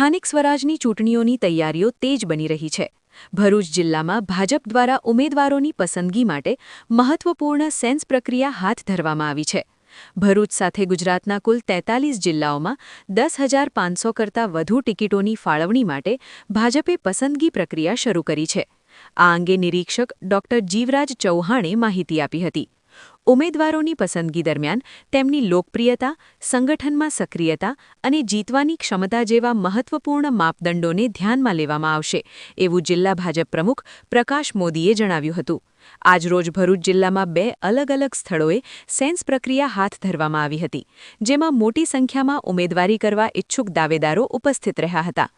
સ્થાનિક સ્વરાજની ચૂંટણીઓની તૈયારીઓ તેજ બની રહી છે। ભરૂચ જિલ્લામાં ભાજપ દ્વારા ઉમેદવારોની પસંદગી માટે મહત્વપૂર્ણ સેન્સ પ્રક્રિયા હાથ ધરવામાં આવી છે। ભરૂચ સાથે ગુજરાતના કુલ 43 જિલ્લાઓમાં 10,500 કરતાં વધુ ટિકિટોની ફાળવણી માટે ભાજપે પસંદગી પ્રક્રિયા શરૂ કરી છે। આ અંગે નિરીક્ષક ડોક્ટર જીવરાજ ચૌહાણે માહિતી આપી હતી। ઉમેદવારોની પસંદગી દરમિયાન તેમની લોકપ્રિયતા, સંગઠનમાં સક્રિયતા અને જીતવાની ક્ષમતા જેવા મહત્વપૂર્ણ માપદંડોને ધ્યાનમાં લેવામાં આવશે, એવું જિલ્લા ભાજપ પ્રમુખ પ્રકાશ મોદીએ જણાવ્યું હતું। આજરોજ ભરૂચ જિલ્લામાં 2 અલગ અલગ સ્થળોએ સેન્સ પ્રક્રિયા હાથ ધરવામાં આવી હતી, જેમાં મોટી સંખ્યામાં ઉમેદવારી કરવા ઇચ્છુક દાવેદારો ઉપસ્થિત રહ્યા હતા।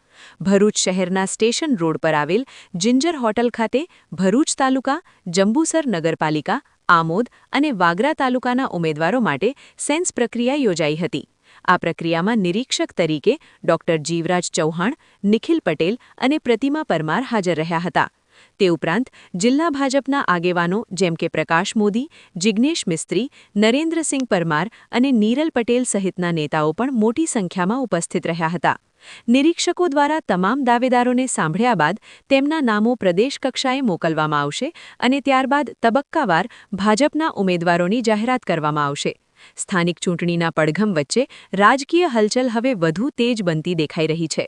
ભરૂચ શહેરના સ્ટેશન રોડ પર આવેલ જિંજર હોટલ ખાતે ભરૂચ તાલુકા, જંબુસર નગરપાલિકા, આમોદ અને વાગરા તાલુકાના ઉમેદવારો માટે સેન્સ પ્રક્રિયા યોજાઈ હતી। આ પ્રક્રિયામાં નિરીક્ષક તરીકે ડોક્ટર જીવરાજ ચૌહાણ, નિખિલ પટેલ અને પ્રતિમા પરમાર હાજર રહ્યા હતા। તે ઉપરાંત જિલ્લા ભાજપના આગેવાનો જેમ કે પ્રકાશ મોદી, જિગ્નેશ મિસ્ત્રી, નરેન્દ્રસિંહ પરમાર અને નીરલ પટેલ સહિતના નેતાઓ પણ મોટી સંખ્યામાં ઉપસ્થિત રહ્યા હતા। નિરીક્ષકો દ્વારા તમામ દાવેદારોને સાંભળ્યા બાદ તેમના નામો પ્રદેશ કક્ષાએ મોકલવામાં આવશે અને ત્યારબાદ તબક્કાવાર ભાજપના ઉમેદવારોની જાહેરાત કરવામાં આવશે। સ્થાનિક ચૂંટણીના પડઘમ વચ્ચે રાજકીય હલચલ હવે વધુ તેજ બનતી દેખાઈ રહી છે।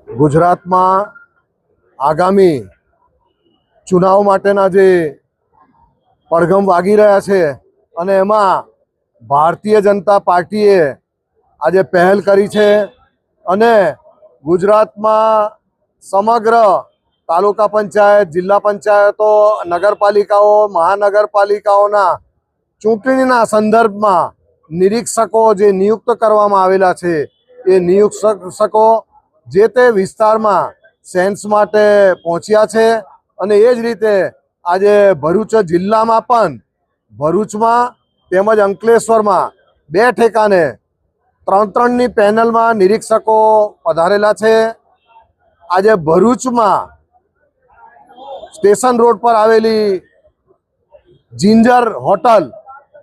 ગુજરાતમાં આગામી ચુનાવ માટેના જે પડઘમ વાગી રહ્યા છે અને એમાં ભારતીય જનતા પાર્ટીએ આજે પહેલ કરી છે અને ગુજરાતમાં સમગ્ર તાલુકા પંચાયત, જિલ્લા પંચાયતો, નગરપાલિકાઓ, મહાનગરપાલિકાઓના ચૂંટણીના સંદર્ભમાં નિરીક્ષકો જે નિયુક્ત કરવામાં આવેલા છે એ નિરીક્ષકો જે તે વિસ્તારમાં સેન્સ માટે પહોંચ્યા છે અને એ જ રીતે આજે ભરૂચ જિલ્લામાં પણ ભરૂચમાં તેમજ અંકલેશ્વરમાં 2 ઠેકાણે 3-3ની પેનલમાં નિરીક્ષકો પધારેલા છે। આજે ભરૂચમાં સ્ટેશન રોડ પર આવેલી જિંજર હોટલ,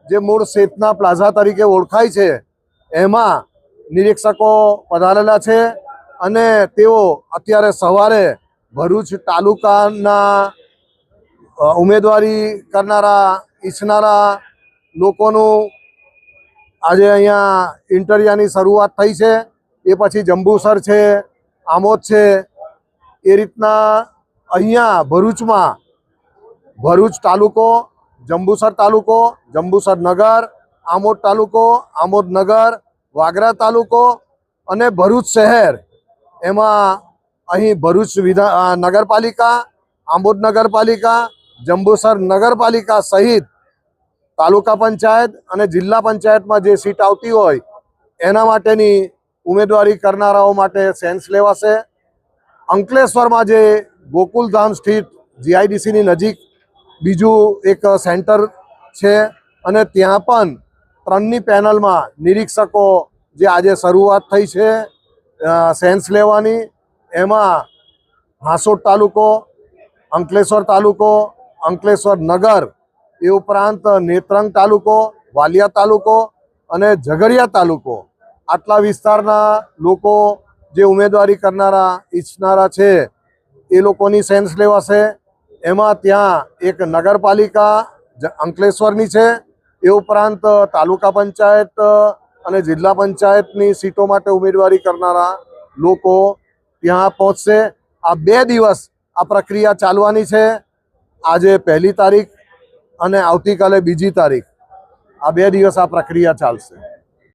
જે મૂળ ચેતના પ્લાઝા તરીકે ઓળખાય છે, એમાં નિરીક્ષકો પધારેલા છે અને તેઓ અત્યારે સવારે ભરૂચ તાલુકાના ઉમેદવારી કરનારા ઈચ્છનારા લોકોનું આજે અહીંયા ઇન્ટરવ્યુની શરૂઆત થઈ છે। એ પછી જંબુસર છે, આમોદ છે, એ રીતના અહીંયા ભરૂચમાં ભરૂચ તાલુકો, જંબુસર તાલુકો, જંબુસર નગર, આમોદ તાલુકો, આમોદ નગર, વાગરા તાલુકો અને ભરૂચ શહેર, એમાં અહીં ભરૂચ નગરપાલિકા, આમોદ નગરપાલિકા, જંબુસર નગરપાલિકા સહિત તાલુકા પંચાયત અને જિલ્લા પંચાયતમાં જે સીટ આવતી હોય એના માટેની ઉમેદવારી કરનારાઓ માટે સેન્સ લેવાશે। અંકલેશ્વરમાં જે ગોકુલધામ સ્થિત જીઆઈડીસીની નજીક બીજું એક સેન્ટર છે અને ત્યાં પણ 3ની પેનલમાં નિરીક્ષકો જે આજે શરૂઆત થઈ છે સેન્સ લેવાની, એમાં હાંસોદ તાલુકો, અંકલેશ્વર તાલુકો, અંકલેશ્વર નગર, એ ઉપરાંત નેત્રંગ તાલુકો, વાલિયા તાલુકો અને ઝઘડિયા તાલુકો, આટલા વિસ્તારના લોકો જે ઉમેદવારી કરનારા ઈચ્છનારા છે એ લોકોની સેન્સ લેવાશે। એમાં ત્યાં એક નગરપાલિકા અંકલેશ્વરની છે, એ ઉપરાંત તાલુકા પંચાયત અને જિલ્લા પંચાયતની સીટો માટે ઉમેદવારી કરનારા લોકો ત્યાં પહોંચશે। આ 2 દિવસ આ પ્રક્રિયા ચાલવાની છે। આજે 1લી તારીખ અને આવતીકાલે 2જી તારીખ, આ 2 દિવસ આ પ્રક્રિયા ચાલશે।